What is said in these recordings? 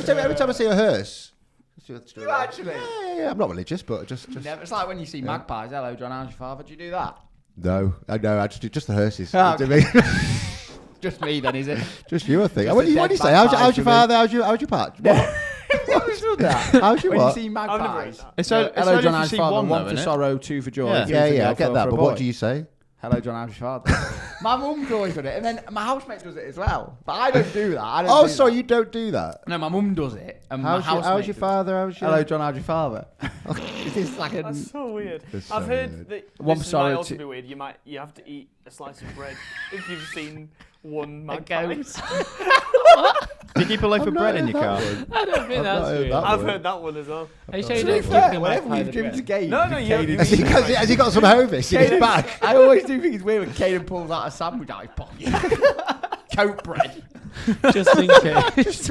every time I see a hearse. You actually? Yeah, I'm not religious, but just. Never, it's like when you see magpies. Hello, John, how's your father? Do you do that? No, I just do just the hearses. Oh, okay. Just me then, is it? Just you, I think. What do you say? How's your father? How's your part? How's your when what? you see magpies. So, hello, John, how's you your father? one One for sorrow, two for joy. Yeah, I get that. But what do you say? Hello, John, how's your father? My mum's always done it, and then my housemate does it as well. But I don't do that. Sorry, you don't do that. No, my mum does it. And How's your father? Hello, John, how's your father? That's so weird. That's I've so heard weird. that One this sorry might also to- be weird. You have to eat a slice of bread if you've seen one magpie. Do you keep a loaf of bread in your car? I don't think that's weird. I've heard that one as well. Are you sure you To be don't fair, keep whenever magpie we've the driven to bread? games, No, you Has he got some Hovis in his bag? I always do think it's weird when Caden pulls out a sandwich out his pocket. Coat bread. Just in case.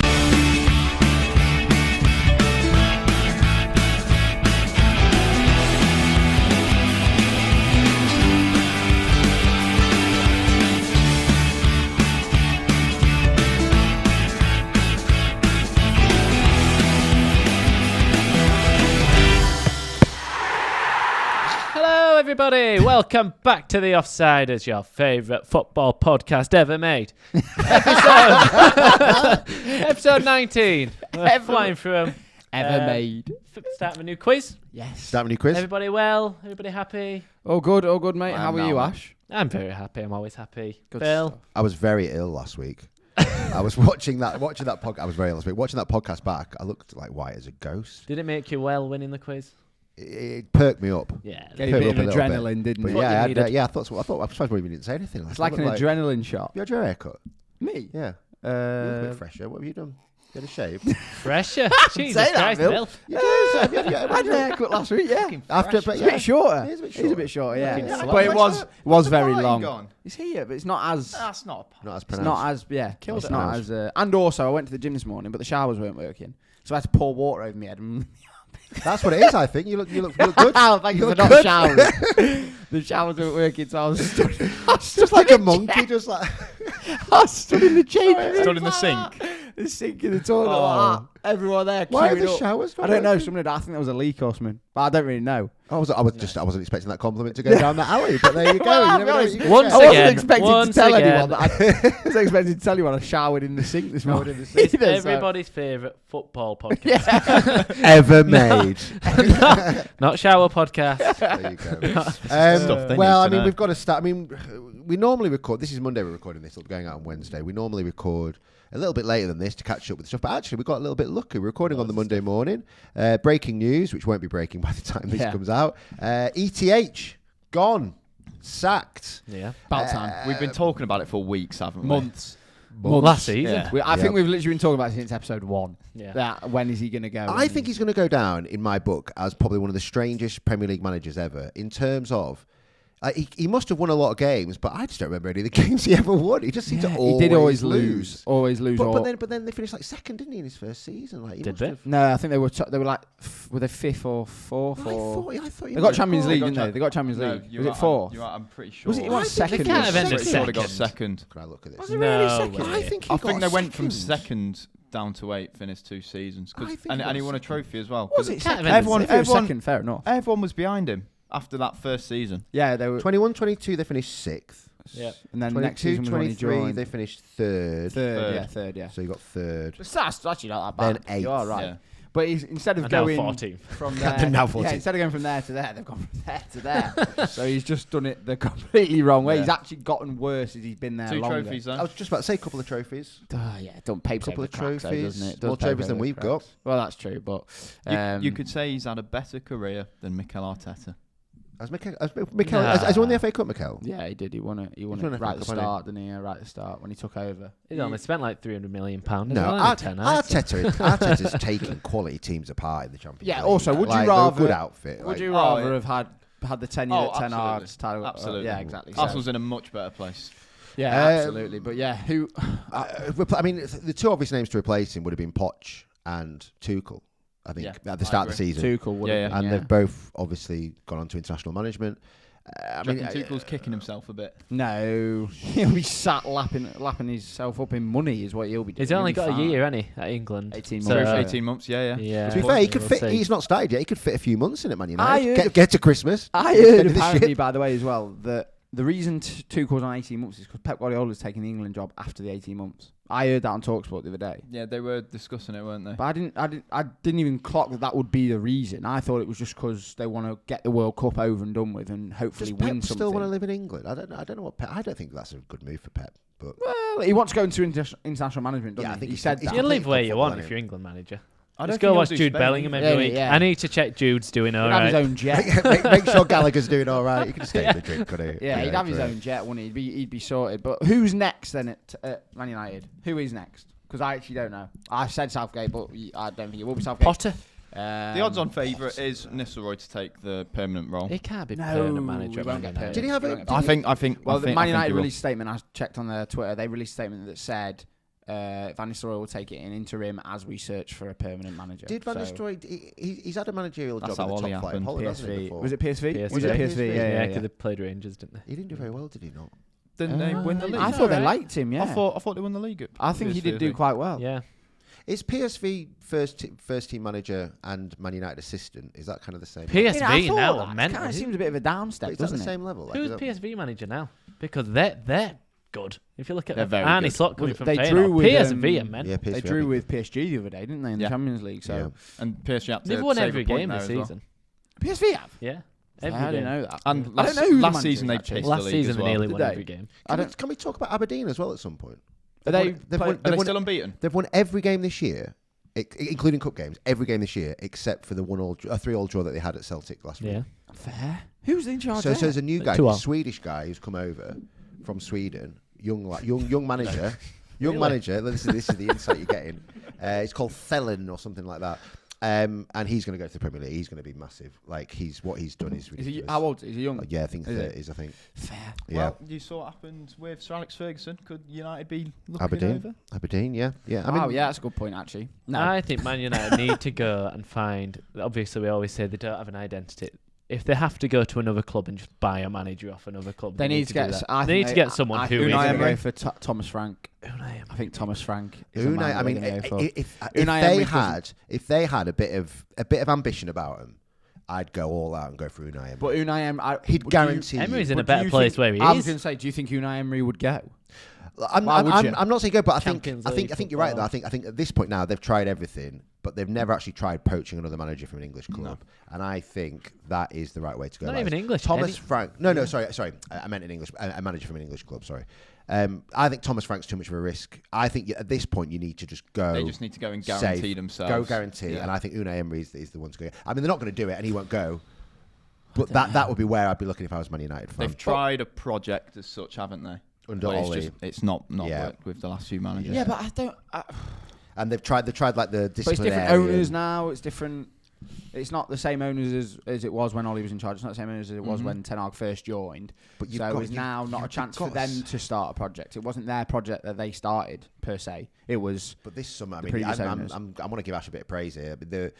Hello, everybody. Welcome back to the Offsiders, your favourite football podcast ever made. Episode 19. We're flying through them. Ever made. Start of a new quiz. Yes. Start a new quiz. Everybody well? Everybody happy? All good, mate. How are you, Ash? I'm very happy. I'm always happy. Good Bill? stuff. I was very ill last week. I was watching that podcast. I was very ill last week. Watching that podcast back, I looked like white as a ghost. Did it make you well winning the quiz? It perked me up. Yeah. Gave you a bit of adrenaline, didn't But it? What yeah, you needed. I thought. I'm surprised we didn't say anything. It's like an adrenaline shot. You had your haircut? Me? Yeah. You look a bit fresher. What have you done? You had a shave? Fresher. Jesus say that, Christ, Bill. Bill. You do. Have you I had a haircut last week, yeah. After, but It's yeah. a bit shorter. It is a bit It is a bit shorter, yeah. Looking slow. But it was very long. Gone? It's here, but it's not as... That's not. Not as It's pronounced. not as... Yeah. Killed It's it. not as... And also, I went to the gym this morning, but the showers weren't working. So I had to pour water over my head. That's what it is, I think. You look good. Thank you for not showering. The showers weren't working, so I was Just like a monkey, just like... I stood in the change. Stood in the sink. The sink in the toilet. Oh. Like that. Everyone there. Why are queuing the up. showers not I don't know. working? Somebody, I think there was a leak or something, but I don't really know. I wasn't expecting that compliment to go down that alley, but there you go. Well, You I'll never be know honest, what you Once get. I again, wasn't expecting to once tell again. anyone that I wasn't expecting to tell anyone I showered in the sink this morning. It's either, so- everybody's favourite football podcast. Ever made. Not shower podcast. There you go. Stuff they Well, need I to mean, know. we've got to start. I mean, we normally record. This is Monday. We're recording this. It'll be going out on Wednesday. We normally record a little bit later than this to catch up with stuff. But actually, we got a little bit lucky. We're recording on the Monday morning. Breaking news, which won't be breaking by the time this comes out. ETH gone, sacked. Yeah. About time. We've been talking about it for weeks, haven't we? Months. Last season. Yeah. I think we've literally been talking about it since episode 1. Yeah. That when is he going to go? I think he's going to go down in my book as probably one of the strangest Premier League managers ever in terms of. He must have won a lot of games, but I just don't remember any of the games he ever won. He just seemed to always he did always lose. Always lose. But then they finished like second, didn't he, in his first season? Like, he Did must they? have- No, I think they were like were they 5th or 4th I or thought he they got were- Champions oh, League, got didn't they? Cha- They got Champions No, League. you Was are- it 4? I'm pretty sure. Was it? It was I think second. it can't have I'm ended pretty sure they got second. second. Can I look at this? Was it really second? way. I think I think they went from second. second down to 8, finished 2 seasons. I think And he he got won a second. trophy as well. Was it Can't have second? ended Everyone- If it was everyone- second, fair enough. Everyone was behind him after that first season. Yeah, they were. 21-22, they finished 6th. Yeah. And then next season was when he 22-23, joined. they finished 3rd. Third, yeah. So you got 3rd. But that's actually not that bad. Then You are 8th. right. Yeah. But instead of And now going 14th. from They're there, now 14th. instead of going from there to there, they've gone from there to there. So he's just done it the completely wrong way. Yeah. He's actually gotten worse as he's been there 2 longer. trophies I then. was just about to say a couple of trophies. Yeah, don't pay Couple of cracks, though, trophies. doesn't it? More Does pay trophies than over we've cracks. got. Well, that's true, but You could say he's had a better career than Mikel Arteta. Has he Nah. won the FA Cup, Mikel? yeah, he did. He won it. He won He's won it a right at the cup, hasn't he? start, didn't he? Right at the start when he took over. He's only spent like £300 million. No, Arteta. Arteta's taking quality teams apart in the Champions Yeah, League. also, would you Like, they're a rather- good outfit? Would like- you Oh, rather yeah. have had the tenure Oh, that Ten Hag's absolutely. title? Absolutely. Yeah, exactly. So- Arsenal's in a much better place. yeah, Um, absolutely. But yeah, who? I mean, the 2 obvious names to replace him would have been Poch and Tuchel, I think, Yeah, at the start of the season. Tuchel would Yeah, have yeah. been, And they've both obviously gone on to international management. I Do you mean, reckon Tuchel's kicking himself a bit? No, he'll be sat lapping himself up in money is what he'll be doing. He's only He'll be got a fine. year, hasn't he, at England? 18 So- months. 18 months, yeah. Yeah. to be fair, he could We'll fit. see. He's not started yet. He could fit a few months in at Man I United. heard- Get to Christmas. I Get heard to the apparently, ship. by the way, as well, that the reason Tuchel's on 18 months is because Pep Guardiola's taking the England job after the 18 months. I heard that on TalkSport the other day. Yeah, they were discussing it, weren't they? But I didn't even clock that would be the reason. I thought it was just because they want to get the World Cup over and done with and hopefully Does win Pep something. still want to live in England? I don't know what Pep. I don't think that's a good move for Pep. But Well, he wants to go into international management, doesn't Yeah, I he? think He he's- said he's that. You live where completely you want football if you're England manager. I don't Just think go he'll watch do Jude Spain. Bellingham every Yeah, week. yeah. I need to check Jude's doing all He'd have his right. own jet. make sure Gallagher's doing all right. He can stay in the drink, couldn't he? Yeah, he'd have his own jet, wouldn't he? He'd be sorted. But who's next then at Man United? Who is next? Because I actually don't know. I said Southgate, but I don't think it will be Southgate. Potter? The odds-on favourite is Nistelrooy to take the permanent role. He can't be No, permanent manager he at won't Man get United. Did he have a? Well, I think. Well, the Man United he will. released a statement. I checked on their Twitter. They released a statement that said Van Nistelrooy will take it in interim as we search for a permanent manager. Did Van So- Nistelrooy? He's had a managerial That's job how at the Ollie top flight of happened. Holland, hasn't he? PSV. Before? Was it PSV? PSV. Was it PSV? PSV? Yeah, because they played Rangers, didn't they? He didn't do very well, did he not? Didn't they win the league? I thought they Alright. liked him. Yeah, I thought they won the league. I think he did PSV, do quite well. Yeah. Is PSV first team manager and Man United assistant? Is that kind of the same? PSV I thought now that are mental. kind of seems a bit of a down But step, is that the doesn't it? same level? Like, Who's is that- PSV manager now? Because they're good. If you look at They're very Arne good. Slot coming Well, from they Feyenoord, drew with, PSV are mental. Yeah, They PSV. drew with PSG the other day, didn't they, in the Yeah. Champions League? So Yeah. And PSG had to They've won save every a point game there this as well. season. PSV have. Yeah. I Every didn't game. know that. And I don't last, know who the last manager season is, they actually. pissed Last the league season as they well. nearly Did won they? every game. Can we talk about Aberdeen as well at some point? Are they They've play- won- Are they've they won- still unbeaten? They've won every game this year, including cup games. Every game this year, except for the 3-3 draw that they had at Celtic last week. Yeah. fair? Who's in charge? So there? there's a new guy, 2-0. a Swedish guy who's come over from Sweden, young manager, young Really? manager. This is the insight you're getting. It's called Thelen or something like that. And he's going to go to the Premier League. He's going to be massive. Like what he's done is Is ridiculous. he, how old? Is he young? Yeah, I think Is he? 30s. I think. Fair. Yeah. Well, you saw what happened with Sir Alex Ferguson. Could United be looking Aberdeen. over? Aberdeen. Yeah. I mean, Yeah, that's a good point actually. No, I think Man United need to go and find. Obviously, we always say they don't have an identity. If they have to go to another club and just buy a manager off another club, they need to do get. that. They need to get someone who is. Unai Emery. Emery for Thomas Frank. I think Thomas Frank. Is the Unai. man I that mean, they're gonna go for. if Unai they Emery had a bit of ambition about him, I'd go all out and go for Unai Emery. But Unai Emery, He'd guarantee. Emery's you. in a But do better you place think- where he I was is. going to say, do you think Unai Emery would go? I'm Why would you? not saying go, but I Champions think League you're right. Though. football. I think at this point now they've tried everything, but they've never actually tried poaching another manager from an English club. And I think that is the right way to go. Not about even it. English. Thomas any- Frank. No, sorry. I meant an English. A manager from an English club. Sorry. I think Thomas Frank's too much of a risk. I think at this point you need to just go. They just need to go and guarantee safe, themselves. Go guarantee, Yeah. and I think Unai Emery is the one to go. I mean, they're not going to do it, and he won't go. But that would be where I'd be looking if I was Man United fan. They've tried a project as such, haven't they? Under But Ollie. it's not Yeah. worked with the last few managers. Yeah, but I don't. And they've tried like the But it's disciplinary. different owners now. It's different. It's not the same owners as it was when Ollie was in charge. It's not the same owners as it was when Ten Hag first joined. But you've so got- it's now not a you've chance for got them s- to start a project. It wasn't their project that they started per se. It was. But this summer, I the mean, previous I owners. want to give Ash a bit of praise here. But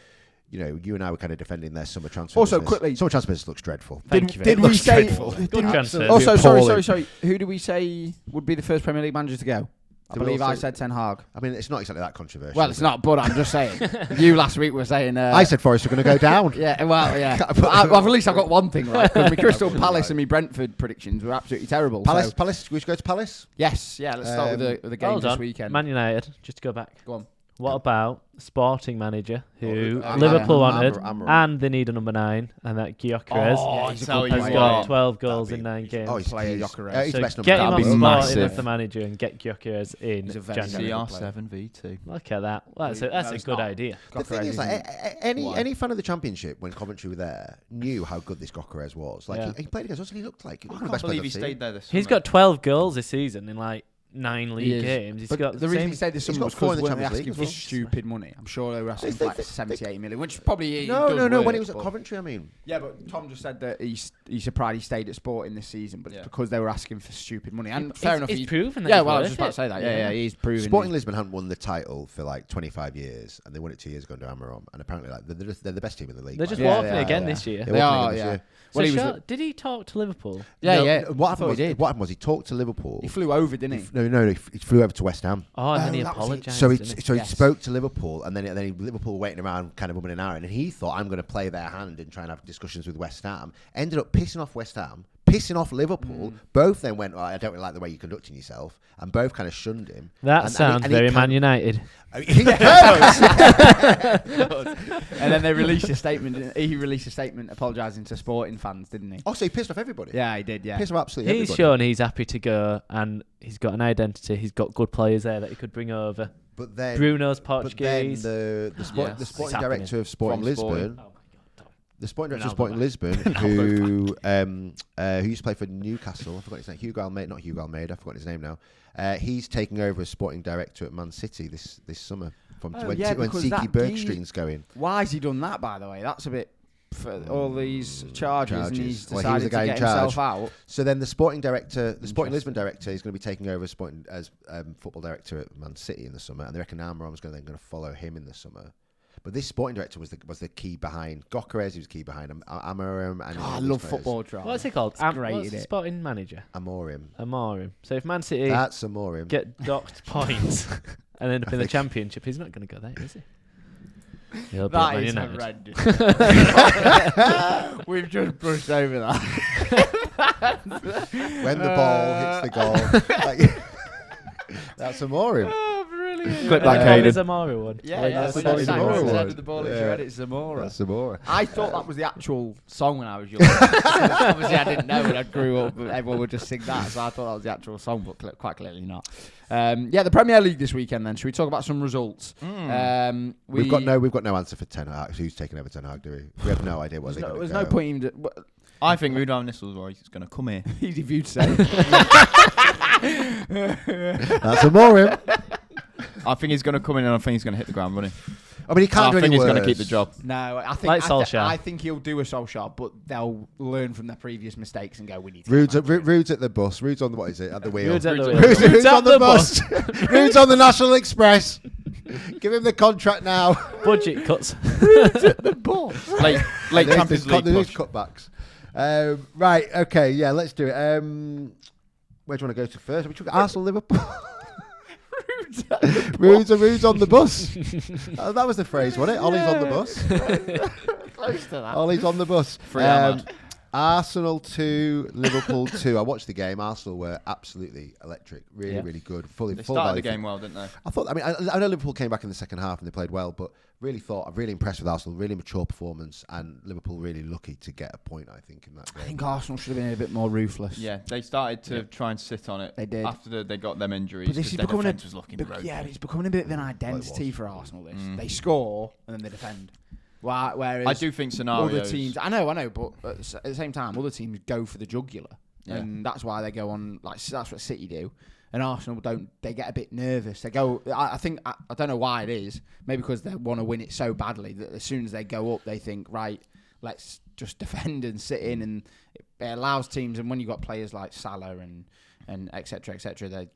you and I were kind of defending their summer transfer. Also, business. quickly- summer transfer business looks dreadful. Thank you very Did much. we say? Dreadful. Good transfer. Also, Appalling. sorry. Who do we say would be the first Premier League manager to go? I Did we believe all I say- said Ten Hag. I mean, it's not exactly that controversial. Well, is it's it? not, but I'm just saying. You last week were saying. I said Forest were going to go down. Yeah, well, yeah. Well, at least I've got one thing right. Because my Crystal Absolutely Palace right. and my Brentford predictions were absolutely terrible. Palace. So, Palace. We should go to Palace. yes, yeah. Let's start with the game Hold this on. weekend. Man United, just to go back. Go on. What about Sporting manager who Oh, Liverpool yeah. wanted, Amorim. and they need a number 9, and that Gyökeres Oh, he's a tell good you has player. got what. 12 goals That'd in be- 9 games. Oh, he's Player he's- Gyökeres. he's So best number get him nine. on That'd be Sporting massive. as the manager and get Gyökeres in He's a very January. good player. CR7 V2. Look at that. Well, that's No, a it's good not. idea. The thing Gyökeres is, like, isn't- Why? any fan of the Championship when Coventry were there knew how good this Gyökeres was. Like Yeah. he played against us, and he looked like I one of the can't best players believe he I've seen. stayed there this He's summer. got 12 goals this season in like 9 He league is. games. He's But got the reason same. he said this he's summer got was 4 in because the weren't they Champions asking League for as well. stupid money. I'm sure they were asking for like 70-80 million, which probably No. does When work, he was at but- Coventry, I mean. Yeah, but Tom just said that he's surprised he stayed at Sporting this season, but Yeah. it's because they were asking for stupid money. And He's- fair enough, he's proven that Yeah, he's well, I was worth just about to it. say that. Yeah, he's proven. Sporting Lisbon hadn't won the title for like 25 years, and they won it 2 years ago under Amorim. And apparently, like they're the best team in the league. They're by just now. Yeah, walking they are, again yeah. this year. They They walked are, this yeah. year. Well, he was So did he talk to Liverpool? Yeah, No, yeah. What I thought happened he did. was he talked to Liverpool. He flew over, didn't he? No, he flew over to West Ham. Oh, and then he that was it. apologised. So he didn't he? so he Yes. spoke to Liverpool, and then Liverpool were waiting around, kind of umming and ahhing, and he thought, I'm going to play their hand and try and have discussions with West Ham. Ended up pissing off West Ham, pissing off Liverpool. Both then went, I don't really like the way you're conducting yourself, and both kind of shunned him. That sounds very Man United. He does. And then they released a statement. He released a statement apologising to Sporting fans, didn't he? Oh, so he pissed off everybody. Yeah, he did. Yeah. Pissed off absolutely He's everybody. shown he's happy to go, and he's got an identity. He's got good players there that he could bring over. But then, Bruno's but then Portuguese. the Yes. sporting It's director of Sporting From Lisbon. Sporting. Oh my God, Tom. The sporting director of Ronaldo Sporting back. Lisbon, who used to play for Newcastle, I forgot his name. Not Hugo Almeida. I forgot his name now. He's taking over as sporting director at Man City this summer from Oh, when yeah, when because Siki that Bergstein's going. Why has he done that, by the way? That's a bit for all these charges, and he's Well, he was decided the to guy in get charge. himself out. So then the Sporting Lisbon director is going to be taking over as football director at Man City in the summer, and they reckon Amorim's going to follow him in the summer. But this sporting director was the key behind Gyökeres. He was key behind Amorim. And I these love players. football drama. What's it called? It's great, What's isn't the it? sporting manager? Amorim. Amorim. So if Man City That's Amorim. get docked points and end up in the championship, he's not going to go there, is he? He'll be at That Man is United. horrendous. We've just brushed over that. When the ball hits the goal. Like, that's Amorim. Clip Like that, the Caden. Zamora one. Yeah, Like, yeah. that's the When ball you is sang Zamora at the one. end of the ball, it's your head, it's Zamora. That's Amorim. I thought that was the actual song when I was young. Obviously, I didn't know when I grew up. Everyone would just sing that, so I thought that was the actual song, but quite clearly not. Yeah, the Premier League this weekend. Then, should we talk about some results? We've got no answer for Ten Hag. Who's taking over Ten Hag? Do we? We have no idea what they're going to There's go. no point in. I think Rudolf Nistelrooy is going to come here. Easy for you to say. That's Amorim. I think he's going to come in and I think he's going to hit the ground running. I mean, he can't I do think any he's worse. going to keep the job. No, I think Like Solskjaer. I think he'll do a Solskjaer, but they'll learn from their previous mistakes and go, we need to. Rude's at the bus. Rude's on the what is it? At the wheel. Rude's at the wheel. Rude's on the bus. Rude's on the National Express. Give him the contract now. Budget cuts. Late Champions League There's push. cutbacks. Right. Okay. Yeah. Let's do it. Where do you want to go to first? Arsenal, Liverpool. Rude's on the bus. That was the phrase, wasn't it? Ollie's on the bus. Close to that. Ollie's on the bus. Free Ahmad. Arsenal 2, Liverpool 2. I watched the game. Arsenal were absolutely electric. Really good. They started the game well, didn't they? I know Liverpool came back in the second half and they played well, but I'm really impressed with Arsenal. Really mature performance, and Liverpool really lucky to get a point, I think, in that game. I think Arsenal should have been a bit more ruthless. Yeah, they started to try and sit on it. They did. After they got them injuries. But this is Their becoming defence was looking rogue. yeah, it's becoming a bit of an identity for Arsenal. They score and then they defend. Whereas I do think scenarios. other teams, I know, but at the same time, other teams go for the jugular, and that's why they go on. Like that's what City do, and Arsenal don't. They get a bit nervous. They go. I think I don't know why it is. Maybe because they want to win it so badly that as soon as they go up, they think, right, let's just defend and sit in, and it allows teams. And when you got players like Salah and et cetera,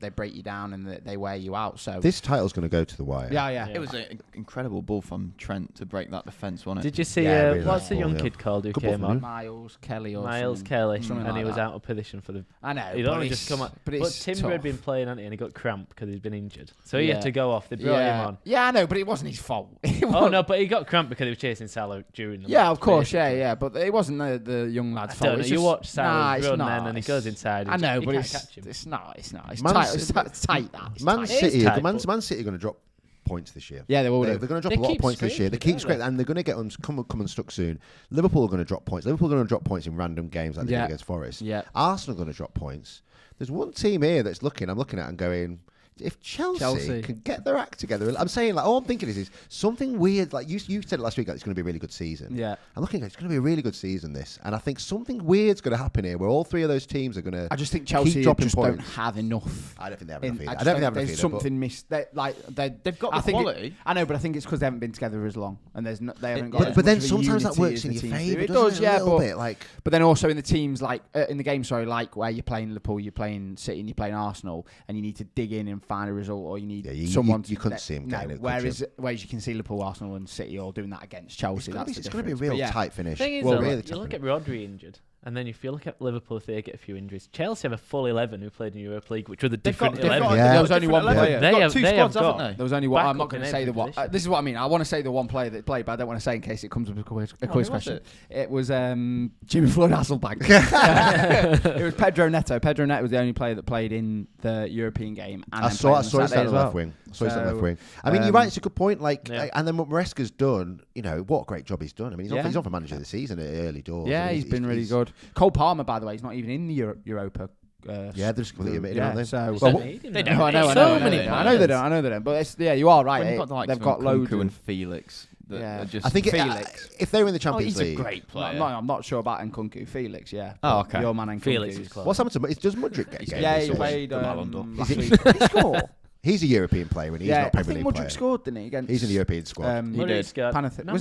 they break you down and they wear you out. So This title's going to go to the wire. yeah. It was an incredible ball from Trent to break that defence, wasn't it? Did you see really what's nice the ball, young yeah. kid called who Good ball came from on? him. Miles Kelly or Miles something. Kelly, Something and like he was that. out of position for the. I know. He'd but only it's- just come on. But But it's Timber had tough. been playing, hadn't he, and he got cramp because he'd been injured. So he Yeah. had to go off. They brought him on. Yeah, I know, but it wasn't his fault. Oh no, but he got cramp because he was chasing Salah during the Yeah, match, of course, basically. yeah, but it wasn't the young lad's I fault. don't know. It's You just- watch Salah it's run not. then, and he goes inside. I know, you but can't it's catch him. it's not. It's Man tight. City- It's tight. That it's Man tight. City, It is tight, Man but- City are going to drop points this year. Yeah, they will. They're do. going to drop They a lot of keep points this year. They scraping, keep don't they? scraping, and they're going to get come unstuck soon. Liverpool are going to drop points. Liverpool are going to drop points in random games like they did against Forest. Yeah. Arsenal are going to drop points. There's one team here that's I'm looking at and going, if Chelsea can get their act together, I'm saying like all I'm thinking is something weird. Like you said it last week, like it's going to be a really good season. Yeah, I'm looking at it's going to be a really good season this, and I think something weird's going to happen here, where all three of those teams are going to. I just think Chelsea dropping just points. don't have enough. I don't think they have enough either. I I don't think they have enough there's either. something missed. They've got the quality. I know, but I think it's because they haven't been together as long, and they haven't got. But as then much of a sometimes that unity works as in the your teams favour. do. It does, yeah, a little bit like. But then also in the teams like in the games, like where you're playing Liverpool, you're playing City, and you're playing Arsenal, and you need to dig in and find a result, or you need someone. You couldn't see him getting it. Whereas you can see Liverpool, Arsenal, and City all doing that against Chelsea. It's going to be a real tight finish. The thing is, you look at Rodri injured, and then if you look at Liverpool, if they get a few injuries, Chelsea have a full 11 who played in the Europa League, which were the different 11. Yeah. There was only one player. They've got two squads, haven't they? There was only one. I'm not Backup going to in say the every one. position. This is what I mean. I want to say the one player that played, but I don't want to say in case it comes up as a quiz question. It was Jimmy Floyd Hasselbank. It was Pedro Neto. Pedro Neto was the only player that played in the European game. And I saw his on the left wing. I mean, you're right. It's a good point. And then what Maresca's done, what a great job he's done. I mean, he's on for manager of the season at early doors. Yeah, he's been really good. Cole Palmer, by the way, he's not even in the Europa. They're just completely omitted him, aren't they? So They don't. I know they don't. But you are right. They've got loads and Felix. I think Felix. If they were in the Champions he's League, a great player. I'm not sure about Nkunku. Felix, yeah. Oh, okay. Your man Nkunku. Felix is close. what's happened to him? Does Mudryk get games? Yeah, he this played the Ballon d'Or. last week. Did he score? He's a European player and he's not a Premier League I think player. Mudryk scored, didn't he? Against He's in the European squad. he did. Was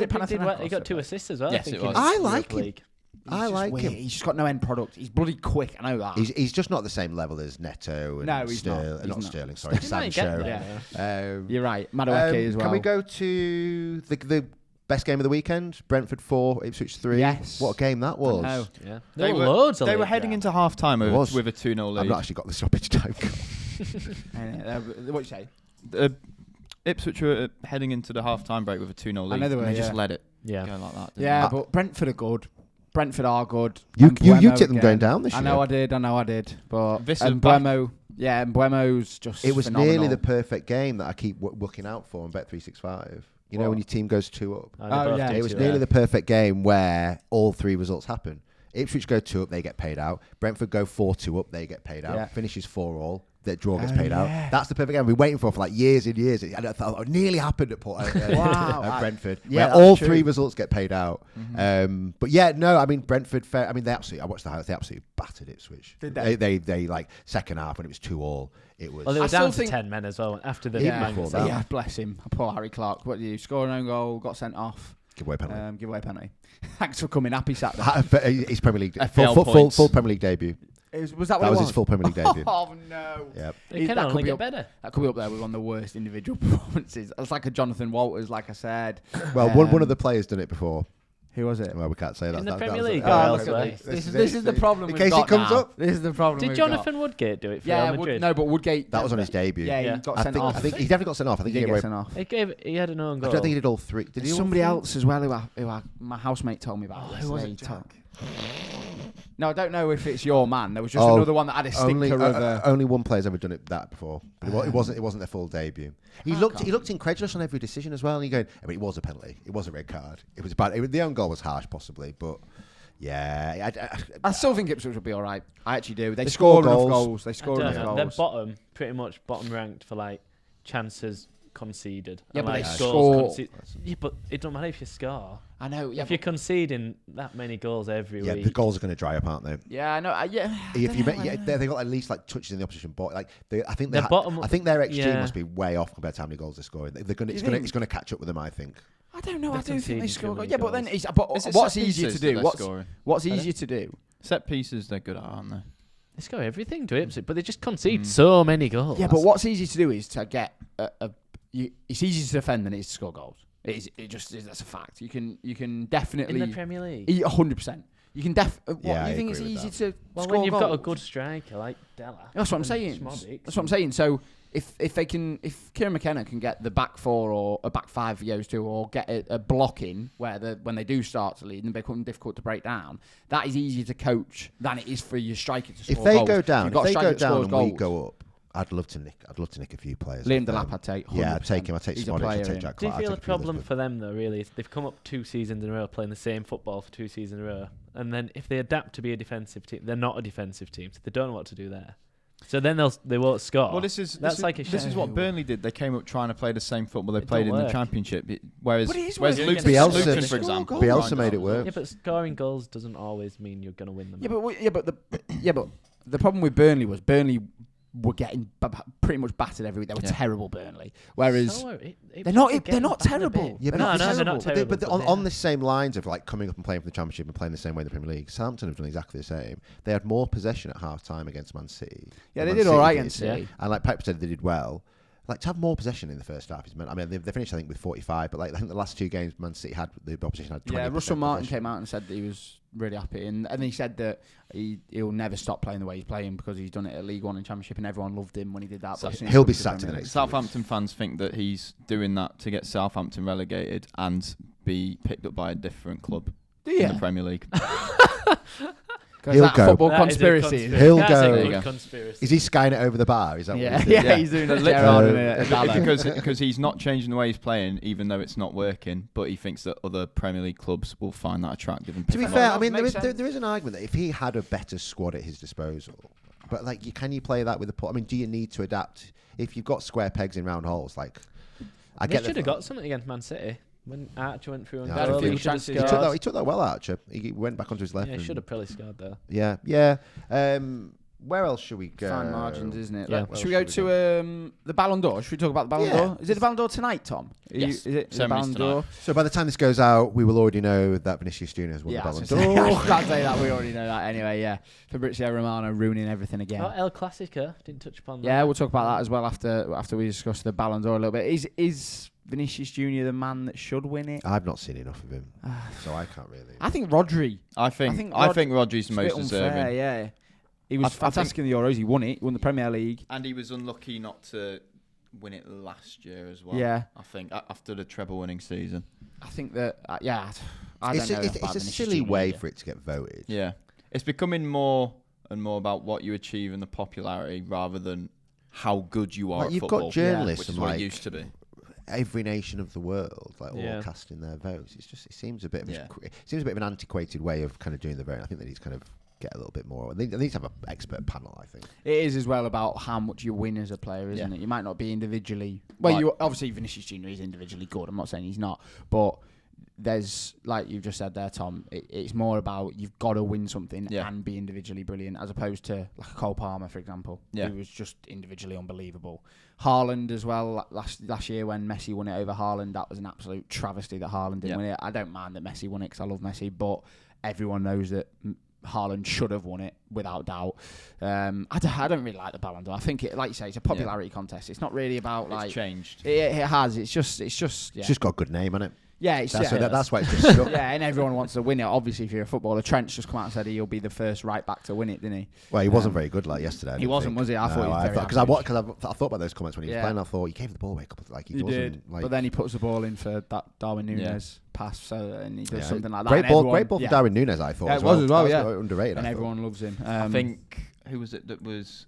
it Panathinaikos? He got 2 assists as well. Yes, I think, it was. I like him. League. I like him. He's just got no end product. He's bloody quick. I know that. He's just not the same level as Neto and No, he's not. not Sterling. Sorry, He might get Sancho. there. You're right. Madueke as well. Can we go to the best game of the weekend? Brentford 4, Ipswich 3. Yes. What a game that was. No. Yeah. They There were were loads of They were league heading there. into half time It was. with a 2-0 lead. I've not actually got the stoppage time. What you say? Ipswich were heading into the half time break with a 2-0 lead. I know they were, and they just yeah. let it Yeah. go like that. Yeah, they? but Brentford are good. Brentford are good. You Mbeumo tipped them again. going down this year. I know I did. But Visser's back. Mbeumo's just It was phenomenal. nearly the perfect game that I keep looking out for on Bet365. You know when your team goes 2 up? yeah. It was nearly the perfect game where all 3 results happen. Ipswich go 2 up, they get paid out. Brentford go 4-2 up, they get paid out. Yeah. Finishes 4-all. That draw gets paid out. That's the perfect game we've been waiting for like years and years. And I thought it nearly happened at Brentford, where all 3 results get paid out. But yeah, no, I mean Brentford. I mean I watched the highlights. They absolutely battered Ipswich. Did they like second half when it was 2-all. It was. Well, they were I down still to 10 men as well after the Even man before goal. that. Yeah, bless him. Poor Harry Clark. What did you score an own goal? Got sent off. Giveaway penalty. Giveaway penalty. Thanks for coming. Happy Saturday. His Premier League FPL full Premier League debut. Was that what That it was his full Premier League debut. Oh no. Yep. It can That only could be get up- better. That could be up there with one of the worst individual performances. It's like a Jonathan Walters, like I said. Well, one of the players done it before. Who was it? Well, we can't say that. In the That Premier was- League Oh, or look at elsewhere. this is the problem In we've case got it comes now. up. This is the problem Did we've Jonathan Woodgate do it for got. Real Madrid? No, but Woodgate. That was on his debut. Yeah, he got sent off. I think he definitely got sent off. I think He he did gave get away. sent off. He had an own goal. I don't think he did all 3. Did he? There's all somebody 3? else as well who my housemate told me about. Oh, who was it, No, I don't know if it's your man. There was just Oh, another one that had a stinker of a... Only one player's ever done it that before. But it wasn't their full debut. He looked incredulous on every decision as well. And he going, I mean, it was a penalty. It was a red card. It was bad. The own goal was harsh, possibly, but yeah. I still think Ipswich will be all right. I actually do. They score score enough goals. goals. They I score don't enough know. goals. They're bottom ranked for like chances conceded. Yeah, and, but like, they goals score- conceded. Yeah, but it don't matter if you score. I know. Yeah, If you're conceding that many goals every Yeah, week, the goals are going to dry up, aren't they? yeah, I know. Yeah. If you they've got at least like touches in the opposition box. Like I think They're bottom- I think their XG yeah. must be way off compared to how many goals they're scoring. It's going to catch up with them, I think. I don't know. I They're do think they conceding score. too many Yeah, but then goals. Is it what's set easier to pieces do? that they're scoring? What's easier to do? Set pieces, they're good at, aren't they? they score everything to Ipswich, but they just concede so many goals. Yeah, but what's easy to do is to get it's easier to defend than it is to score goals. It just is. That's a fact. You can definitely in the Premier League. 100%. You can Yeah, I you think it's agree with easy that. to Well, score when you've got a goals? good striker like Della, That's what I'm and saying. Schmodic, That's what I'm saying. So if Kieran McKenna can get the back 4 or a back 5 he goes to, or get a block in where when they do start to lead and become difficult to break down, that is easier to coach than it is for your striker to score If they goals. go down, You've got a striker that scores and we goals. go up, I'd love to nick a few players. Liam off them. Delap, I'd take. 100%. Yeah, I'd take him. I'd take He's a Schmodic. player, I'd take yeah. Jack Do you Clark. I'd feel a take few of those problem boys. for them though? Really, they've come up 2 seasons in a row playing the same football for 2 seasons in a row, and then if they adapt to be a defensive team, they're not a defensive team, so they don't know what to do there. So then they won't score. Well, this is shame. what Burnley did. They came up trying to play the same football they It played don't in the work. Championship. Whereas working Luton, against Bielsa- for example, Bielsa made it work. Yeah, but scoring goals doesn't always mean you're going to win them. But the problem with Burnley was Burnley were getting pretty much battered every week. They were terrible, Burnley. Whereas So they're not getting terrible. battered a bit. Yeah, but No, they're they're not terrible. But on the same lines of like coming up and playing for the Championship and playing the same way in the Premier League, Southampton have done exactly the same. They had more possession at half time against Man City. Yeah, than they Man did all right did. against City. And like Pep said, they did well. Like to have more possession in the first half is meant. I mean, they finished I think with 45, but like I think the last 2 games Man City had the opposition had 20%. Yeah, Russell Martin possession. came out and said that he was really happy, and he said that he'll never stop playing the way he's playing because he's done it at League One and Championship, and everyone loved him when he did that. So but since he'll he be come to sacked in the Premier next Southampton fans think that he's doing that to get Southampton relegated and be picked up by a different club Do in you? the Premier League. Because He'll that go. football That is a conspiracy. He'll That's go. a There you good go. conspiracy. Is he skying it over the bar? Is that Yeah, what he's doing? yeah, he's doing a Gerrard and a Ballon. because he's not changing the way he's playing, even though it's not working. But he thinks that other Premier League clubs will find that attractive. And To be pick him fair, up. I mean, Makes there is an argument that if he had a better squad at his disposal, but like, can you play that with I mean, do you need to adapt if you've got square pegs in round holes? Like, I They get should that. have got something against Man City when Archer went through and Yeah, goal. a few He should have chances. scored. He took that well, Archer. He went back onto his left. Yeah, he and- should have probably scored there. Yeah. Where else should we go? Fine margins, isn't it? Yeah. Should we go to the Ballon d'Or? Should we talk about the Ballon Yeah. d'Or? Is it the Ballon d'Or tonight, Tom? Yes. Is it the Ceremony's Ballon d'Or? So by the time this goes out, we will already know that Vinicius Junior has won Yeah, the I Ballon was gonna say- I d'Or. was about to say that. We already know that anyway, yeah. Fabrizio Romano ruining everything again. Oh, El Clasico. Didn't touch upon that. Yeah, we'll talk about that as well after we discuss the Ballon d'Or a little bit. Is Vinicius Junior the man that should win it? I've not seen enough of him, so I can't really. I think Rodri. I think Rod- Rodri's the It's a most bit unfair, deserving. yeah. He was I fantastic in the Euros. He won it. He won the Premier League. And he was unlucky not to win it last year as well. Yeah. I think after the treble-winning season. I think that, I don't It's know. a about silly Vinicius way Junior. for it to get voted. Yeah, it's becoming more and more about what you achieve and the popularity rather than how good you are Like, at you've football. got journalists which is from what like it used to be. every nation of the world, like Yeah. all casting their votes. It seems a bit of Yeah. it seems a bit of an antiquated way of kind of doing the vote. I think they need to kind of get a little bit more. They need to have an expert panel, I think. It is as well about how much you win as a player, isn't Yeah. it? You might not be individually. Well, Right. you obviously Vinicius Junior is individually good. I'm not saying he's not, but there's like you've just said there, Tom. It's more about you've got to win something Yeah. and be individually brilliant, as opposed to like a Cole Palmer, for example, Yeah. who was just individually unbelievable. Haaland as well. Last year when Messi won it over Haaland, that was an absolute travesty that Haaland didn't Yeah. win it. I don't mind that Messi won it because I love Messi, but everyone knows that Haaland should have won it without doubt. I don't really like the Ballon d'Or. I think it, like you say, it's a popularity contest. It's not really about like It's changed. it has. It's just yeah. It's just got a good name, hasn't it? Yeah, it's That's, yeah, that's why it's just stuck. yeah, and everyone wants to win it. Obviously, if you're a footballer, Trent's just come out and said he'll be the first right back to win it, didn't he? Well, he wasn't very good like yesterday. I He didn't wasn't, think. was he? I thought he was very because I thought about those comments when he was Yeah. playing. I thought he gave the ball away a couple. Like he He wasn't, did, like, but then he puts the ball in for that Darwin Yeah. Nunes pass, so and he does yeah. something like that. Great and ball, everyone- great ball for yeah. Darwin Nunes. I thought. Yeah, it was as well, That yeah. underrated. and I thought. everyone loves him. I think who was it that was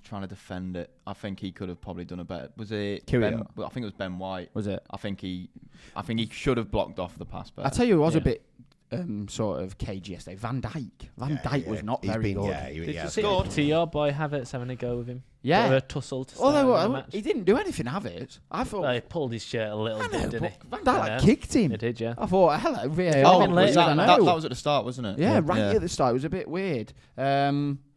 trying to defend it? I think he could have probably done a better. Was it Kyrgios? Ben? Well, I think it was Ben White. Was it? I think he should have blocked off the pass better. I tell you, it was a Yeah. bit sort of cagey yesterday. Van Dijk. Van Dijk was not He's very been, good. Yeah, Did yeah. you see your boy Havertz having a go with him? Yeah. Bit of a tussle to start Although the match. he didn't do anything, Havertz. I thought Well, he pulled his shirt a little I bit, know, didn't he? but Van Dijk I know. kicked him. He did, yeah. I thought, hello, VAR. Oh, been was later that, than that was at the start, wasn't it? Yeah, right at the start. It was a bit weird.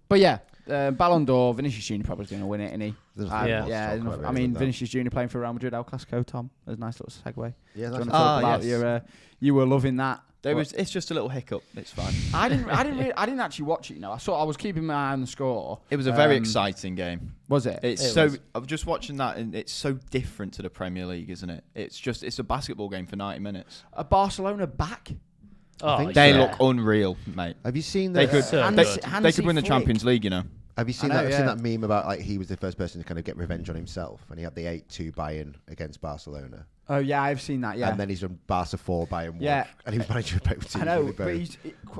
But yeah, Ballon d'Or, Vinicius Junior probably going to win it, isn't he? There's Yeah. lots Yeah, to talk enough. about I really mean, with that. Vinicius Junior playing for Real Madrid, El Clasico, Tom. There's a nice little segue. Yeah, Do you want that's to nice. talk about yes. you were loving that? It's just a little hiccup. It's fine. I didn't actually watch it. You know, I was keeping my eye on the score. It was a very exciting game. Was it? It's It was. I'm just watching that, and it's so different to the Premier League, isn't it? It's a basketball game for 90 minutes. A Barcelona back. Oh, think They yeah. look unreal, mate. Have you seen They that? could So they, good. they could win the Hansi Champions League, you know. Have you seen I know, that? Seen yeah. that meme about like he was the first person to kind of get revenge on himself, and he had the 8-2 buy-in against Barcelona, Oh yeah, I've seen that. Yeah, and then he's done Barca 4 buy-in 1, Yeah. and he was managing both teams. I know, really but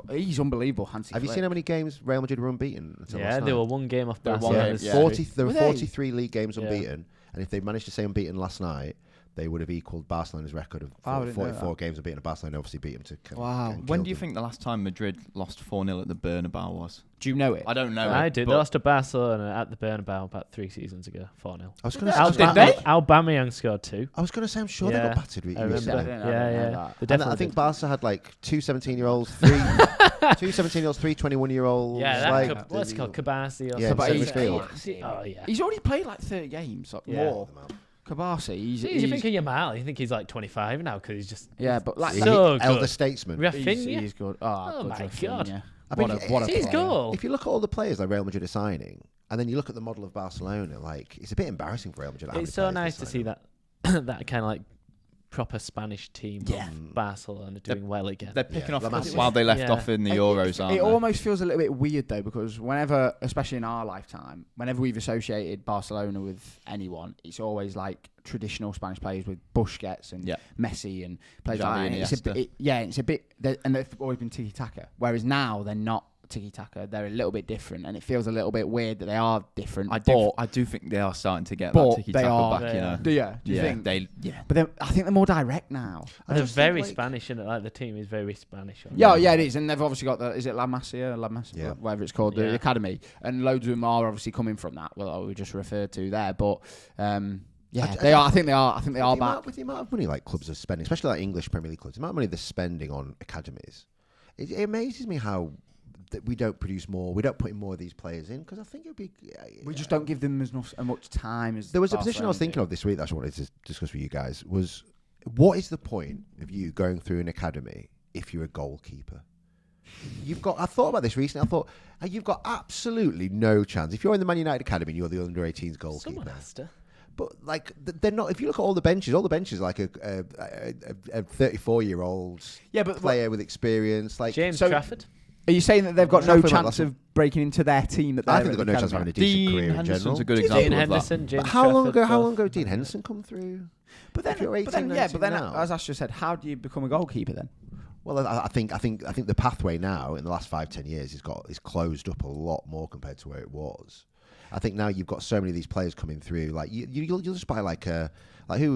both. he's unbelievable. Hansi Have you Flick. seen how many games Real Madrid were unbeaten until Yeah, last they night? were one game off They were Barcelona. one Yeah, game, yeah. 40. There were Were they? 43 league games Yeah. unbeaten, and if they managed to stay unbeaten last night, they would have equaled Barcelona's record of I didn't know 44 that. games of beating Barcelona. Obviously beat them to kill. Wow. When do you think the last time Madrid lost 4-0 at the Bernabeu was? Do you know it? I don't know. I it, did. They but lost to Barcelona at the Bernabeu about 3 seasons ago, 4-0. I was going to Aubameyang scored 2. I was going to say I'm sure they got battered. I remember. recently. Yeah. They And definitely I think did. Barca had like 2 17-year-olds, 3 17-year-olds, 3 21-year-olds. Yeah, that like, what's it called? Kabasi or Yeah, something. but Oh, yeah. He's already played like 30 games, like Yeah. more. Kabasi, You think of Yamal, you think he's like 25 now because he's just but like so elder good. statesman. Rafinha? he's good. Oh good my Rafinha. God. I mean, What a See his player. goal. If you look at all the players like Real Madrid are signing, and then you look at the model of Barcelona, like it's a bit embarrassing for Real Madrid. how many It's so players nice they to sign. see that kind of like proper Spanish team of Barcelona doing well again. They're picking Yeah, off La Masia. while they left Yeah. off in the Euros, aren't It they? almost feels a little bit weird though, because whenever, especially in our lifetime, whenever we've associated Barcelona with anyone, it's always like traditional Spanish players with Busquets and Yeah. Messi and players Xavi like that. and And it's a Iniesta. bit, it's a bit, and they've always been tiki-taka. Whereas now they're not tiki-taka; they're a little bit different, and it feels a little bit weird that they are different. I do think they are starting to get but that tiki they taka are. back. You know. Do you? Do you think? But I think they're more direct now. I They're just very think, like, Spanish, and like the team is very Spanish. Yeah, it is, and they've obviously got is it La Masia, Yeah. whatever it's called, the Yeah. academy, and loads of them are obviously coming from that. Well, we just referred to there, but they are. I think they are. I think they are back. With the amount of money like clubs are spending, especially like English Premier League clubs, the amount of money they're spending on academies, it amazes me how that we don't produce more. We don't put in more of these players in because I think it would be. We just don't give them as much time as. There was a position I was Barcelona thinking of this week that I just wanted to discuss with you guys. Was what is the point of you going through an academy if you're a goalkeeper? I thought about this recently. I thought you've got absolutely no chance if you're in the Man United academy and you're the under 18s goalkeeper. Someone has to. But like they're not. If you look at all the benches are like a 34-year-old player with experience. Like James so- Trafford. Are you saying that they've got no Trafford went chance last of breaking into their team? That I they're think they've at got no the chance of having a academy? decent Dean career in Henderson's general. a good Dean example of that. Henderson, James But how long Trafford, ago both. did Henderson come through? But then, If you're 18, but then 19 now. as Ash just said, how do you become a goalkeeper then? Well, I think the pathway now in the last 5-10 years is closed up a lot more compared to where it was. I think now you've got so many of these players coming through. Like you'll just buy like who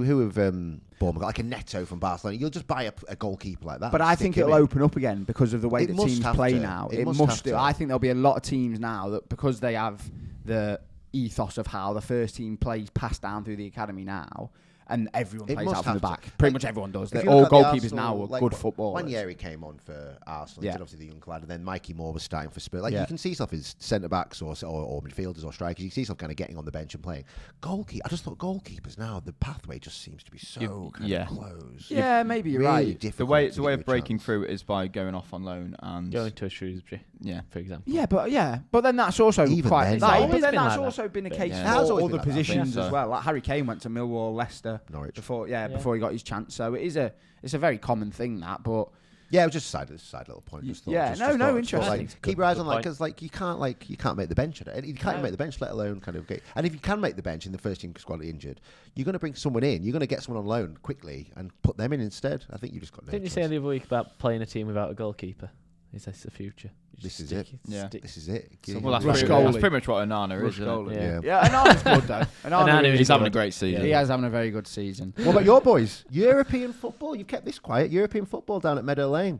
have Bournemouth got like a Neto from Barcelona. You'll just buy a goalkeeper like that. But and I stick think him it'll in. open up again because of the way It that must teams have play to. now. It It must must have do. to. I think there'll be a lot of teams now that because they have the ethos of how the first team plays passed down through the academy now, and everyone It plays must out from the have to. back. Pretty much everyone does. If They're you all look at the goalkeepers Arsenal, now are like, good footballers. When Erik came on for Arsenal, Yeah. he did obviously the young lad, and then Mikey Moore was starting for Spurs. Like Yeah. you can see yourself as centre backs or midfielders or strikers. You can see yourself kind of getting on the bench and playing. I just thought goalkeepers now the pathway just seems to be so kind of close. Yeah, maybe you're Really right. The difficult way to the way give of you a breaking chance. through is by going off on loan and Going to a Shrewsbury, yeah. for example. But then that's also Even quite. then, that- it's but always then been that's like also been a case Yeah. It has for always other been like that, I think positions so. as well. Like Harry Kane went to Millwall, Leicester, Norwich. before he got his chance. So it's a very common thing that, but. Yeah, it was just a side little point. Just thought, Yeah, just no, thought- just interesting. thought, It's Like, good- keep your eyes good on like point. because like you can't make the bench. You can't even make the bench, let alone kind of get. And if you can make the bench in the first team squad injured, you're going to bring someone in. You're going to get someone on loan quickly and put them in instead. I think you just got. No Didn't you choice. say the other week about playing a team without a goalkeeper? Is this the future? You This just is it. Yeah. This is it. Well, Rush that's goalie. pretty much what Onana Rush is. Isn't goalie. it? Yeah. Yeah. Yeah, Onana's good though. Onana really He's having a good. great season. He is having a very good season. What about your boys? European football. You've kept this quiet. European football down at Meadow Lane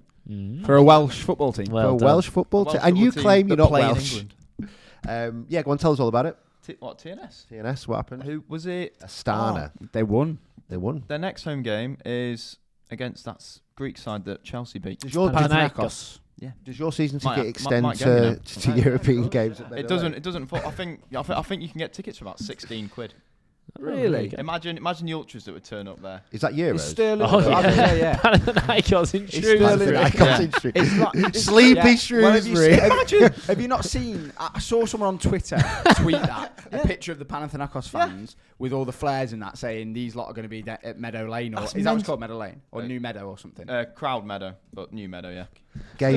For a Welsh football team. Well for a done. Welsh football Welsh team, and you football team claim you're that not play in Welsh. England. Yeah, go on, tell us all about it. What TNS? TNS, what happened? Who was it? Astana. They won. They won. Their next home game is against that Greek side that Chelsea beat. Does your, Panathinaikos. does your season Might- ticket extend might go, you know. to European games? At Meadow It doesn't. Lane? It doesn't. I think you can get tickets for about 16 quid. Really? Imagine the ultras that would turn up there. Is that Euros? It's Sterling. Oh, yeah. yeah. Panathinaikos in It's Shrewsbury. Sterling. Panathinaikos in It's not, it's- Sleepy Well, Shrewsbury. have you not seen? I saw someone on Twitter tweet that a picture of the Panathinaikos fans with all the flares in that saying these lot are going to be at Meadow Lane, or That's is that what's mental. called Meadow Lane or New Meadow or something? Crowd Meadow, but New Meadow, yeah. Gay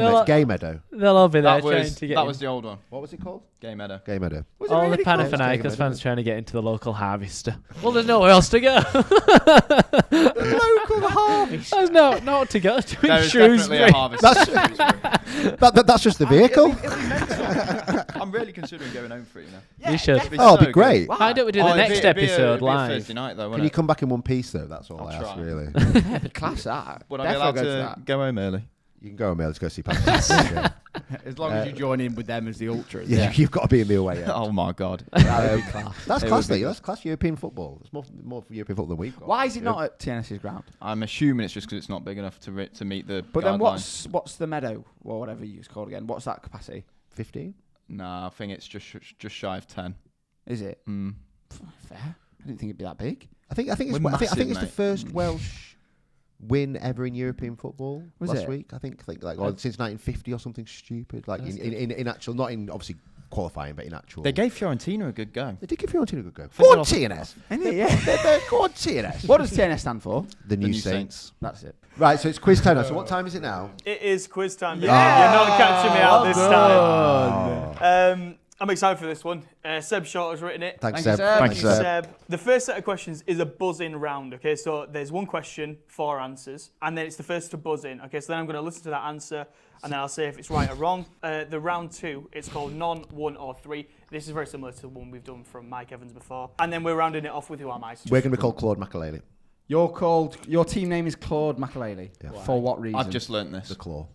Meadow. They'll all be there That trying was to get that in. was the old one. What was it called? Gay Meadow. Gay Meadow. Was it all really the called? Panathinaikos Meadow, fans isn't trying to get into the local harvest Manchester. Well, there's nowhere else to go. Local harvest. There's not to go to in There is definitely Shrewsbury. a harvest. That's just the vehicle. I'm really considering going home for it, you know. You should. It'd be Oh, it'd so be great. good. Why don't we do the it'd next be a episode live? Thursday night, though, Can wouldn't you it? come back in one piece though? That's all I'll I ask, try. really. Class that. Would I be allowed to go home early? You can go, mate. Let's go see Panthers. Yeah. As long as you join in with them as the ultras. Yeah, you've got to be in the away end. Oh my god. That would be class. That's It class, would be though. That's class European football. It's more European football than we've got. Why is it not at TNS's ground? I'm assuming it's just because it's not big enough to meet the. But then guidelines. what's the meadow or whatever it's called again? What's that capacity? 15? Nah, I think it's just shy of 10. Is it Mm. fair? I didn't think it'd be that big. I think it's We're I think massive, it's the mate. first Welsh win ever in European football Was last it? week. I think like since 1950 or something stupid. Like in actual, not in obviously qualifying, but in actual. They gave Fiorentina a good go. They did give Fiorentina a good go. think Go on, they're TNS. Isn't it? Yeah. Go on, TNS. What does TNS stand for? The New New Saints. That's it. Right, so it's quiz time now. So what time is it now? It is quiz time. Yeah. You're not catching me out this time. Oh. I'm excited for this one. Seb Short has written it. Thanks, Thank you, Seb. Seb. Thank you, Seb. The first set of questions is a buzz-in round, okay? So there's one question, 4 answers, and then it's the first to buzz in, okay? So then I'm going to listen to that answer, and then I'll say if it's right or wrong. The round 2, it's called non, 1 or 3. This is very similar to the one we've done from Mike Evans before. And then we're rounding it off with Who Am I? We're going to be called Claude Makalele. Your team name is Claude Makalele. Yeah. For what reason? I've just learnt this. The Claw.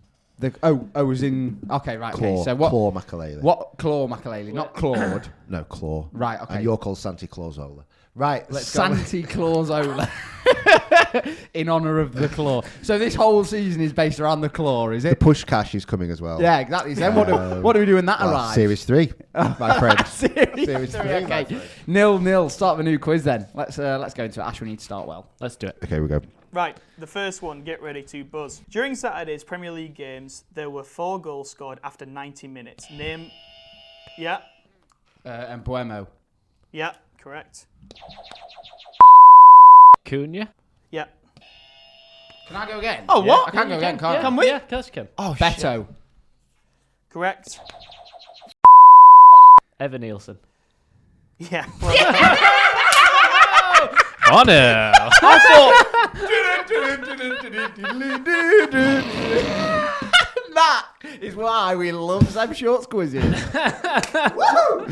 Was in. Okay, right. Claw. Okay. So what? Claw Makalele. What Claw Makalele? Not Claude. No, Claw. Right. Okay. And you're called Santi Clausola. Right, let's go. Santi Clausola. In honour of the claw. So this whole season is based around the claw, is The it? push cash is coming as well. Yeah, exactly. So then what do we do when that Well, arrives? Series 3, my friend. Series three, three, my okay. friend. 0-0. Start the new quiz then. Let's go into it. Ash, we need to start well. Let's do it. Okay, we go. Right, the first one, get ready to buzz. During Saturday's Premier League games, there were 4 goals scored after 90 minutes. Name... Yeah, And Buemo. yeah, correct. Cunha. Yeah, Can I go again? Oh, Yeah, what? I can go again, can't I? Can we? Yeah, of course you can. Oh, Beto. correct. Evan Nielsen. Yeah, well, Oh no! That is why we love Seb Short's quizzes.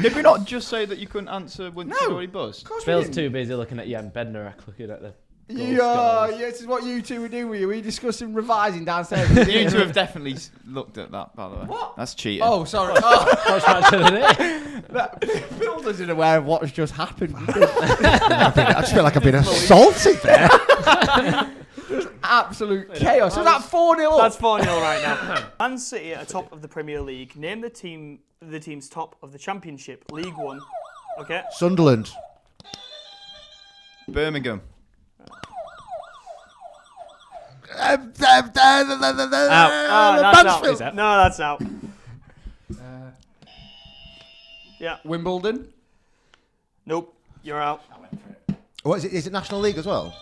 Did we not just say that you couldn't answer when you already buzzed? Phil's too busy looking at Jan Bednarak looking at the. Yeah, this is what you two were doing with you. Were you discussing revising downstairs? You two have definitely looked at that, by the way. What? That's cheating. Oh, sorry. Oh, What's right to the Phil isn't aware of what's just happened. I just feel like I've been assaulted there. Absolute chaos. So that 4-0 that's 4-0 right now. Man City are top of the Premier League. Name the team's top of the Championship, League One. Okay. Sunderland. Birmingham. Oh, that's Mansfield. out. No, that's out. Yeah. Wimbledon. Nope. You're out. What is it? Is it National League as well?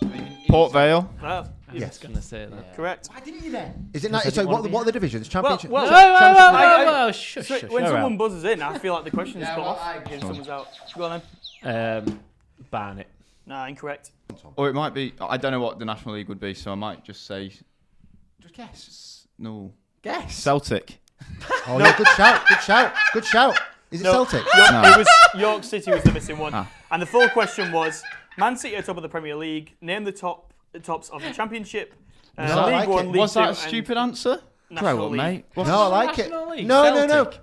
Port Vale. No. Yes. gonna say that. Correct. Why didn't you then? Is it? So what are the divisions? Championship. Well, Whoa, shush, So shush, when all someone right. buzzes in, I feel like the question's Yeah, cut well, off and someone's out. Go on then. Barnet. Nah, incorrect. Or it might be, I don't know what the National League would be, so I might just say, Just guess. no. Guess. Celtic. Oh, yeah, good shout. Good shout. Good shout. Is it No. Celtic? No. It was York City was the missing one. Ah. And the full question was, Man City are top of the Premier League. Name the tops of the Championship, No, I League like One, it. League Was Two, that a and stupid answer? National Grow up, League. mate. No, I like it. National League.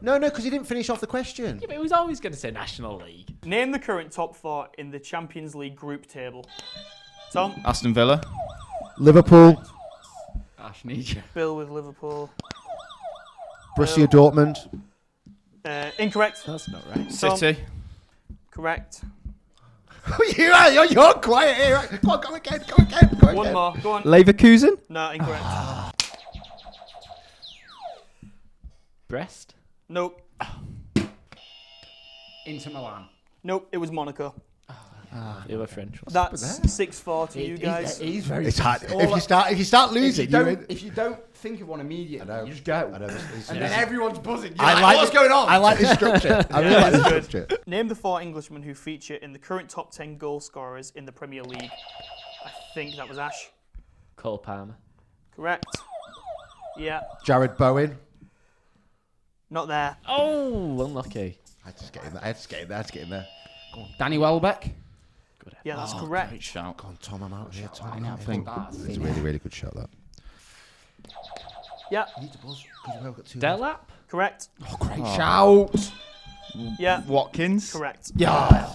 No, because he didn't finish off the question. Yeah, but he was always going to say National League. Name the current top 4 in the Champions League group table. Tom, Aston Villa. Liverpool, Ash needs you. Bill with Liverpool. Borussia Dortmund. Incorrect. That's not right. Tom, City. correct. You're quiet here. Go on, go again. Go again. One more. Go on. Leverkusen. No, incorrect. Brest. Nope. Inter Milan. Nope. It was Monaco. You were French. That's 6-4 to you guys. He's very. It's hard. All If you start losing, if you don't think of one immediately, I know. you just go. I know this. And then everyone's buzzing. You're I like, like what's this- going on? I like this structure. I really like this structure. Name the 4 Englishmen who feature in the current top 10 goal scorers in the Premier League. I think that was Ash. Cole Palmer. Correct. Yeah, Jared Bowen. not there. Oh, unlucky. I had to get in there. I had to get in there. Danny Welbeck. Good. Yeah, that's Great correct. shout. Go on, Tom. I'm out here. Tom. I know. It's a really, really good shot, that. Yeah, You need to buzz because we've got 2 Delap. correct. Oh, great shout. Yeah, Watkins. correct. Yeah.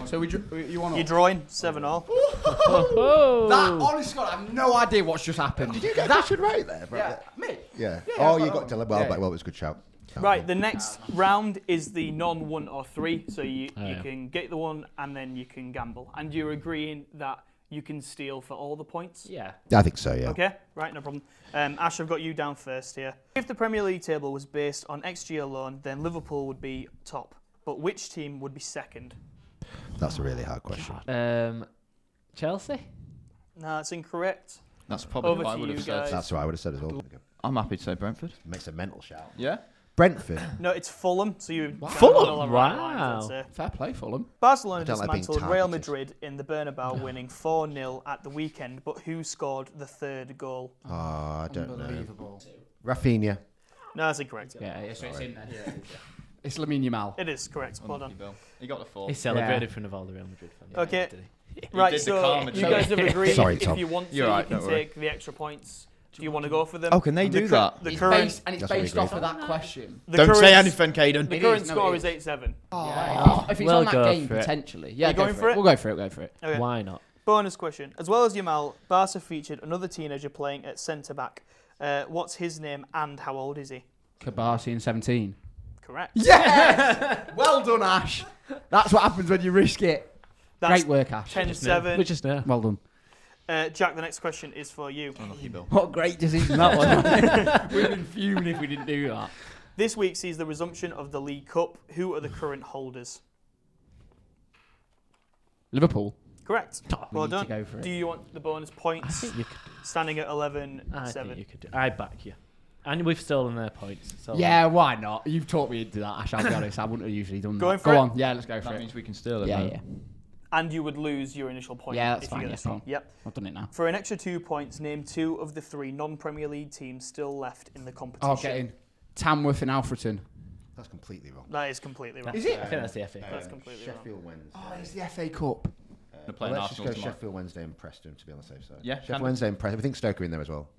So you want You're drawing 7-all. Oh. that? Honestly, I have no idea what's just happened. Did you get that right there, bro? Yeah, me. Yeah. Yeah, Oh, I you got got that Dylan. Well, one. Yeah. well, it was a good shout. Right, the next round is the non-1 or 3, so you yeah. can get the one and then you can gamble. And you're agreeing that you can steal for all the points? Yeah. I think so, yeah. Okay, right, no problem. Ash, I've got you down first here. If the Premier League table was based on XG alone, then Liverpool would be top. But which team would be second? That's a really hard question. Chelsea. No, that's incorrect. That's probably Over what I to would you have said. guys. That's what I would have said as well. I'm happy to say Brentford. Makes a mental shout. Yeah. Brentford. No, it's Fulham. So you Fulham? Wow. Fair play, Fulham. Barcelona I don't like being dismantled Real targeted. Madrid in the Bernabeu, winning 4-0 at the weekend. But who scored the 3rd goal? Oh, I don't know. Unbelievable. Rafinha. No, that's incorrect. Yeah, it's in there. It's Lamine Yamal. It is correct. Well done. Unlucky Bill. He got the 4. He celebrated in front of all the Real Madrid fans. Okay. Did he? Right, did the so karma you check. guys have agreed. Sorry, if Tom. you want to, You're you right, can don't worry. take the extra points. Do you want to go for them? Oh, can they do that? The It's current, based, and it's That's what we based agreed off of for. that question. the Don't current, say anything, Caden. The It current is, no, score it is 8-7. If it's We'll on that go game, for it. potentially. Yeah, You going for it? We'll go for it. We'll go for it. Okay. Why not? Bonus question. As well as Yamal, Barca featured another teenager playing at centre back. What's his name and how old is he? Kabasi in 17. Correct. Yes! Well done, Ash. That's what happens when you risk it. That's Great work, Ash. 10-7. We just know. Well done. Jack, the next question is for you. Unlucky Bill. What a great decision that was. We'd been fuming if we didn't do that. This week sees the resumption of the League Cup. Who are the current holders? Liverpool. Correct. We Well need to done. go for it. Do you want the bonus I points? think you could. Standing at I 11-7. think you could. I back you. And we've stolen their points. So Yeah, why not? You've taught me into that, Ash. I'll be honest. I wouldn't have usually done Going that. for Go it? on. Yeah, let's go for That it. means we can steal it. Yeah, then. yeah. And you would lose your initial point. Yeah, that's if you fine, get yeah, this wrong. fine. Yep. I've done it now. For an extra 2 points, name 2 of the 3 non-Premier League teams still left in the competition. Oh, get in. Tamworth and Alfreton. That's completely wrong. That is completely wrong. Is it? I think that's the FA. That's completely wrong. Sheffield Wednesday. Oh, it's the FA Cup. They're playing Let's just Arsenal go tomorrow. Sheffield Wednesday and Preston to be on the safe side. Yeah, Sheffield can Wednesday and Preston. I think Stoke are in there as well.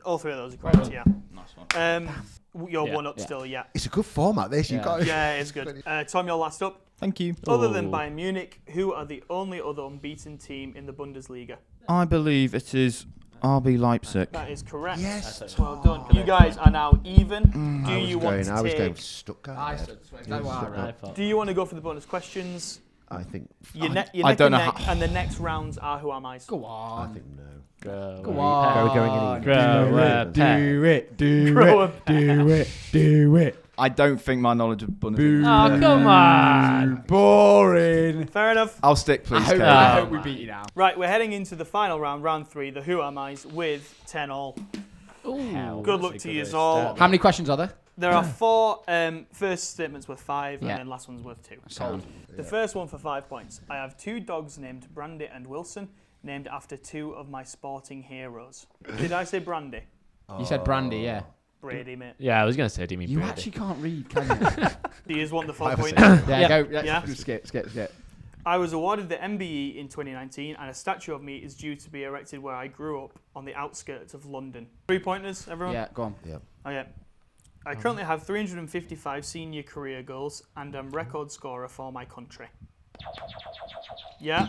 All 3 of those are correct, yeah. Nice one. You're Yeah. one up Yeah. still, yeah. It's a good format, this. You've Yeah. got Yeah, it's good. Tom, you're last up. Thank you. Other than Oh. Bayern Munich, who are the only other unbeaten team in the Bundesliga? I believe it is RB Leipzig. That is correct. Yes. Well done. You guys are now even. Do you want to I was going take? Stuttgart. I there. said, no, I thought. Do you want to go for the bonus questions? I think. Your I neck don't and know neck, how- and the next rounds are who am I? Go I on. think no. Go Go away. on. Are we going any? Grow a pair. Do it. Do Grow a it. Do it. Do it. I don't think my knowledge of Bundesliga. Oh, come on. Boring. Fair enough. I'll stick, please. I Kate. hope we beat you now. Right, we're heading into the final round, round 3, the who am I's with 10 all. Hell, Good that's luck a to good you way to all. start. How many questions are there? There are 4 first statements worth 5, Yeah. and then last one's worth 2. Sold. The first one for 5 points. I have 2 dogs named Brandy and Wilson, named after 2 of my sporting heroes. Did I say Brandy? You said Brandy, yeah. Brady, mate. Yeah, I was going to say, do you mean You Brady? actually can't read, can you? Do you just want the 4 5 points? percent. Yeah, Yeah. go. Yeah. Yeah. Skip. I was awarded the MBE in 2019, and a statue of me is due to be erected where I grew up on the outskirts of London. 3 pointers, everyone? Yeah, go on. Okay. I currently have 355 senior career goals, and I'm record scorer for my country. Yeah,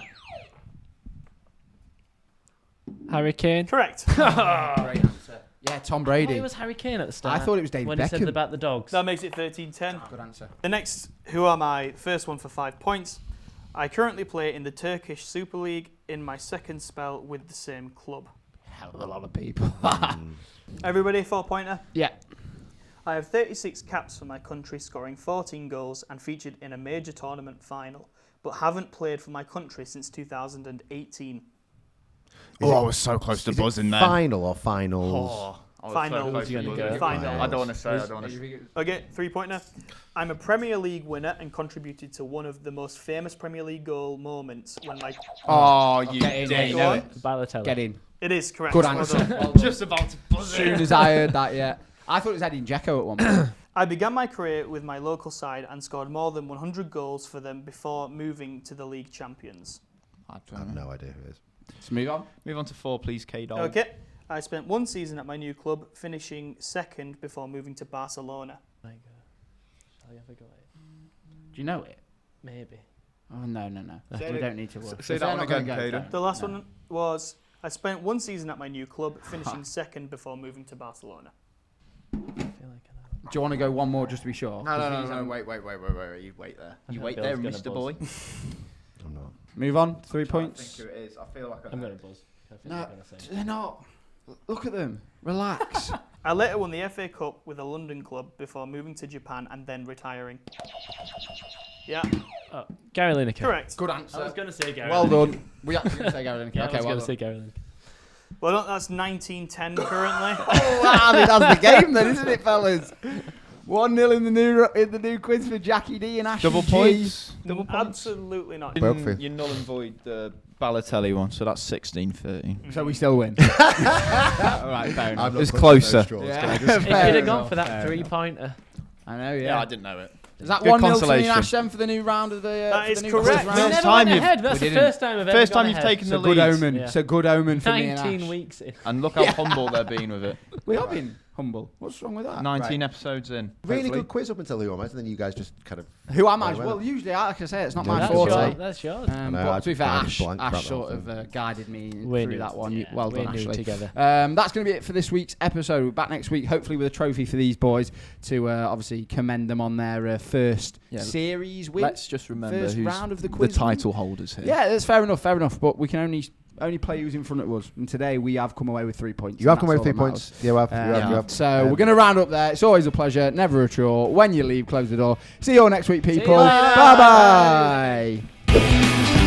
Harry Kane. correct. Great answer. Yeah, Tom Oh, Brady. it was Harry Kane at the start. I thought it was David when he said Beckham. about the dogs. That makes it 13-10. Good answer. The next, who am I? First one for 5 points. I currently play in the Turkish Super League in my second spell with the same club. Hell of a lot of people. Everybody, 4-pointer. Yeah. I have 36 caps for my country, scoring 14 goals and featured in a major tournament final. but haven't played for my country since 2018. Oh, I was so close to buzzing there. Final or finals? Oh, I was Final. so close to Final. buzzing. Final. I don't want to say. I don't want to. Okay, 3-pointer. I'm a Premier League winner and contributed to one of the most famous Premier League goal moments when my... Oh, you Get in, did. you know it. Balotelli. Get in. It is correct. Good Well answer. done. Just about to buzz As soon as I heard that, yeah. I thought it was Eddie Dzeko at one point. I began my career with my local side and scored more than 100 goals for them before moving to the league champions. I I have no idea who it is. Let's move on. Move on to 4, please, K-Dog. Okay. I spent one season at my new club, finishing second before moving to Barcelona. My God. Shall I have a go at it? Do you know it? Maybe. Oh, no. Say We it- don't need to work. say If that they're one not gonna again, go, Caden. don't. The last No. one was, I spent one season at my new club, finishing second before moving to Barcelona. I feel like I know. Do you want to go one more just to be sure? No. Wait. You wait there. I You think wait Bill's there, gonna Mr. buzz. Boy. I'm not. Move on. 3 I points. think who it is. I feel like I'm going to buzz. I think No, I'm gonna say. they're not. Look at them. Relax. I later won the FA Cup with a London club before moving to Japan and then retiring. Yeah, Oh, Gary Lineker. correct. Good I was answer. going to say Gary Well Lineker. done. We actually going to say Gary Lineker. Yeah, I Okay, was well going to done. say Gary Lineker. Well, that's 19-10 currently. I mean, that's the game then, isn't it, fellas? 1-0 in the new quiz for Jackie D and Ashley Double G. points. Absolutely not. Broke for you. You null and void the Balotelli one, so that's 16-13. So we still win. All right, fair enough. It's closer. If you'd Fair have gone enough, for that fair 3-pointer. I know, yeah. didn't know it. Is that Good 1-0 to me and consolation. Ash then for the new round of the That for is the new correct. quiz We round? First never time went you've- ahead. That's we the didn't. first time I've ever First gone time you've ahead. taken It's the a good lead. omen. Yeah. It's a good omen for me and 19 Ash. weeks in. And look how humble they're being with it. We have been humble. What's wrong with that? 19 episodes in. Really Hopefully. good quiz up until who am I? And then you guys just kind of. Who am I? Oh, Well, well. usually, like I say, it's not Yeah, my That's forte. yours. That's yours. I know, But to be fair, I Ash, blanked throughout the sort whole of thing. guided me We through knew- that one. yeah, Well we done, knew Ashley. together. That's going to be it for this week's episode. We're back next week, hopefully with a trophy for these boys to obviously commend them on their first series win. Let's just remember First who's round of the the quiz title holders here. Yeah, that's fair enough. But we can only play who's in front of us. And today we have come away with 3 points. You have and come away that's with 3 all that points. You have. matters. You have. So we're going to round up there. It's always a pleasure, never a chore. When you leave, close the door. See you all next week, people. later. Bye bye.